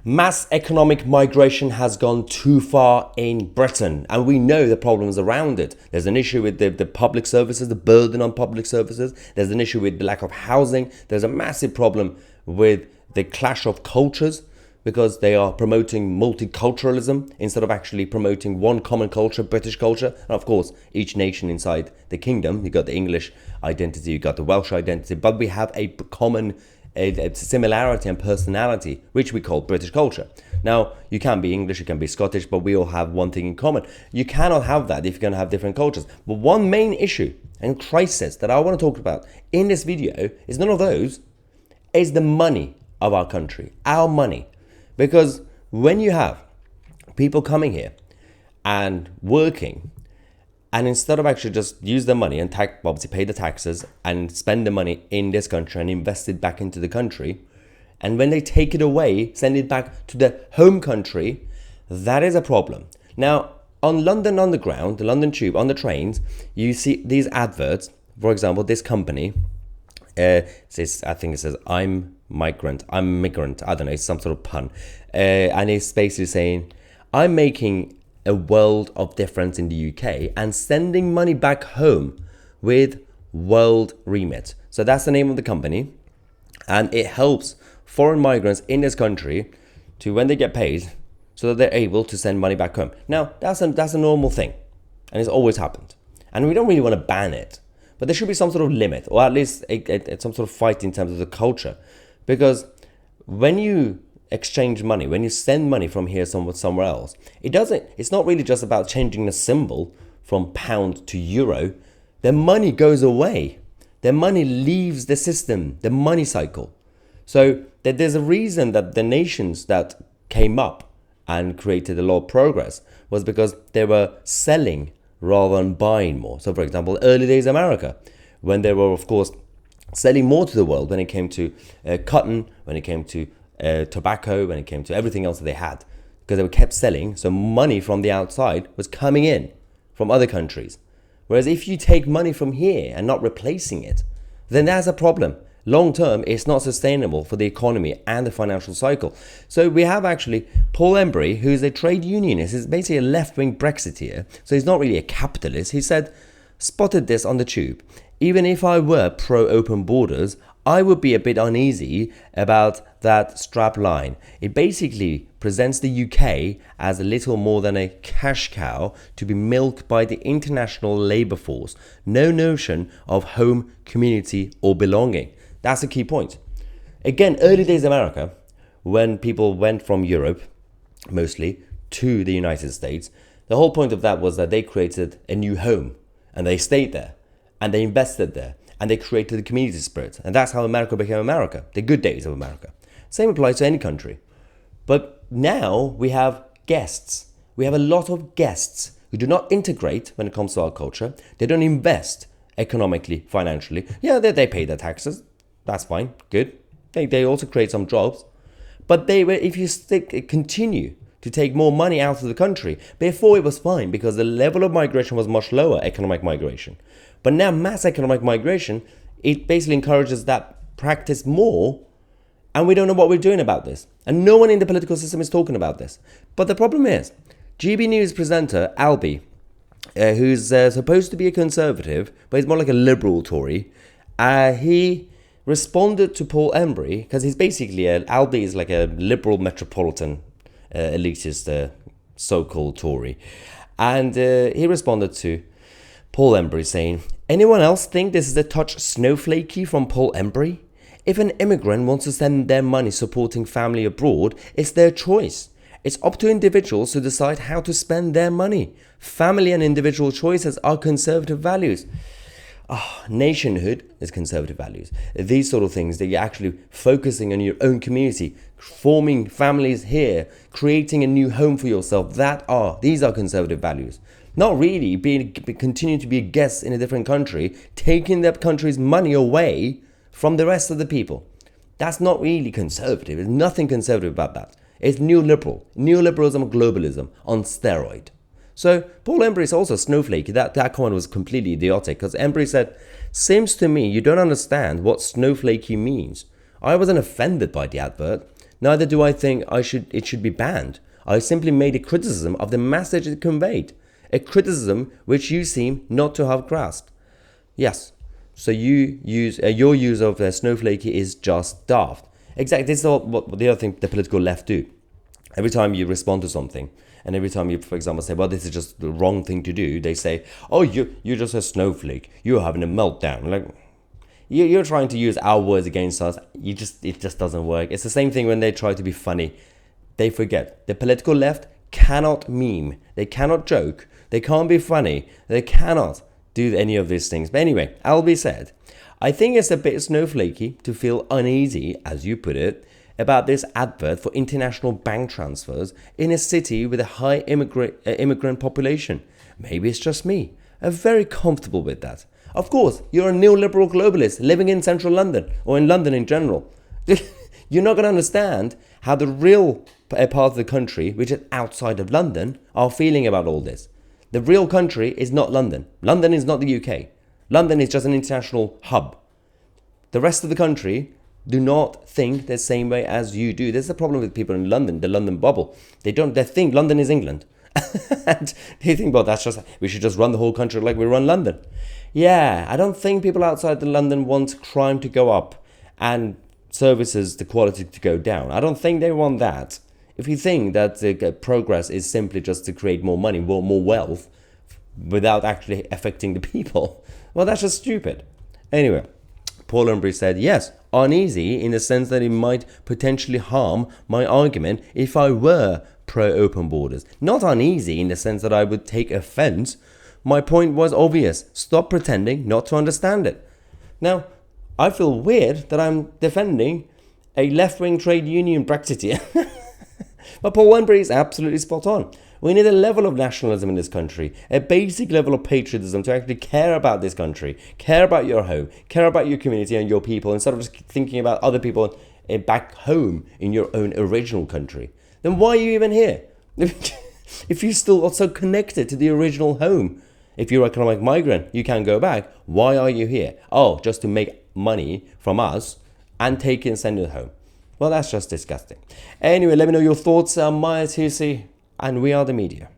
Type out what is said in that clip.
Mass economic migration has gone too far in Britain, and we know the problems around it. There's an issue with the public services, the burden on public services. There's an issue with the lack of housing. There's a massive problem with the clash of cultures because they are promoting multiculturalism instead of actually promoting one common culture, British culture. And of course, each nation inside the kingdom, you've got the English identity, you've got the Welsh identity, but we have a common a similarity and personality, which we call British culture. Now, you can be English, you can be Scottish, but we all have one thing in common. You cannot have that if you're going to have different cultures. But one main issue and crisis that I want to talk about in this video is none of those, is the money of our country, our money. Because when you have people coming here and working, and instead of actually just use the money and obviously pay the taxes and spend the money in this country and invest it back into the country, and when they take it away, send it back to the home country, that is a problem. Now, on London Underground, the London Tube, on the trains, you see these adverts. For example, this company says, I think it says, I'm migrant, I don't know, it's some sort of pun. And it's basically saying, I'm making a world of difference in the UK and sending money back home with world remit. So that's the name of the company, and it helps foreign migrants in this country to, when they get paid, so that they're able to send money back home. Now that's a normal thing, and it's always happened, and we don't really want to ban it, but there should be some sort of limit, or at least some sort of fight in terms of the culture, because when you exchange money, when you send money from here somewhere else, it's not really just about changing the symbol from pound to euro. The money goes away. The money leaves the system, the money cycle. So that there's a reason that the nations that came up and created a lot of progress was because they were selling rather than buying more. So for example, early days America, when they were of course selling more to the world when it came to cotton, when it came to tobacco, when it came to everything else that they had, because they were kept selling, so money from the outside was coming in from other countries. Whereas if you take money from here and not replacing it, then that's a problem. Long term, it's not sustainable for the economy and the financial cycle. So we have actually Paul Embry, who's a trade unionist. He's basically a left-wing Brexiteer, so he's not really a capitalist. He said, spotted this on the tube. Even if I were pro-open borders, I would be a bit uneasy about that strap line. It basically presents the UK as a little more than a cash cow to be milked by the international labour force. No notion of home, community or belonging. That's a key point. Again, early days America, when people went from Europe, mostly, to the United States, the whole point of that was that they created a new home and they stayed there and they invested there. And they created the community spirit. And that's how America became America, the good days of America. Same applies to any country. But now we have guests. We have a lot of guests who do not integrate when it comes to our culture. They don't invest economically, financially. Yeah, they pay their taxes. That's fine, good. They also create some jobs. But if you continue to take more money out of the country, before it was fine because the level of migration was much lower, economic migration. But now mass economic migration, it basically encourages that practice more, and we don't know what we're doing about this. And no one in the political system is talking about this. But the problem is, GB News presenter Albie, who's supposed to be a conservative, but he's more like a liberal Tory, he responded to Paul Embry, because he's basically, Albie is like a liberal metropolitan elitist so-called Tory. And he responded to Paul Embry saying, anyone else think this is a touch snowflakey from Paul Embry? If an immigrant wants to send their money supporting family abroad, it's their choice. It's up to individuals to decide how to spend their money. Family and individual choices are conservative values. Nationhood is conservative values. These sort of things that you're actually focusing on your own community, forming families here, creating a new home for yourself. These are conservative values. Not really continuing to be a guest in a different country, taking that country's money away from the rest of the people. That's not really conservative. There's nothing conservative about that. It's neoliberal. Neoliberalism, globalism on steroid. So Paul Embry is also snowflakey. That comment was completely idiotic because Embry said, seems to me you don't understand what snowflakey means. I wasn't offended by the advert. Neither do I think it should be banned. I simply made a criticism of the message it conveyed, a criticism which you seem not to have grasped. Yes, so your use of snowflakey is just daft. Exactly, this is what the other thing the political left do. Every time you respond to something, and every time you, for example, say, well, this is just the wrong thing to do, they say, oh, you're just a snowflake. You're having a meltdown. Like, you're trying to use our words against us. It just doesn't work. It's the same thing when they try to be funny. They forget. The political left cannot meme. They cannot joke. They can't be funny. They cannot do any of these things. But anyway, albeit said, I think it's a bit snowflakey to feel uneasy, as you put it, about this advert for international bank transfers in a city with a high immigrant population. Maybe it's just me. I'm very comfortable with that. Of course, you're a neoliberal globalist living in central London, or in London in general. You're not going to understand how the real part of the country, which is outside of London, are feeling about all this. The real country is not London. London is not the UK. London is just an international hub. The rest of the country do not think the same way as you do. There's a problem with people in London, the London bubble. They think London is England. And they think, well, we should just run the whole country like we run London. Yeah, I don't think people outside the London want crime to go up and services, the quality to go down. I don't think they want that. If you think that the progress is simply just to create more money, more wealth, without actually affecting the people, well, that's just stupid. Anyway, Paul Umbry said, yes, uneasy in the sense that it might potentially harm my argument if I were pro-open borders. Not uneasy in the sense that I would take offense. My point was obvious. Stop pretending not to understand it. Now, I feel weird that I'm defending a left-wing trade union Brexiteer. But Paul Umbry is absolutely spot on. We need a level of nationalism in this country, a basic level of patriotism to actually care about this country, care about your home, care about your community and your people, instead of just thinking about other people back home in your own original country. Then why are you even here? If you still are so connected to the original home, if you're an economic migrant, you can't go back. Why are you here? Oh, just to make money from us and take it and send it home. Well, that's just disgusting. Anyway, let me know your thoughts. I'm Mahyar, Tousi, and we are the media.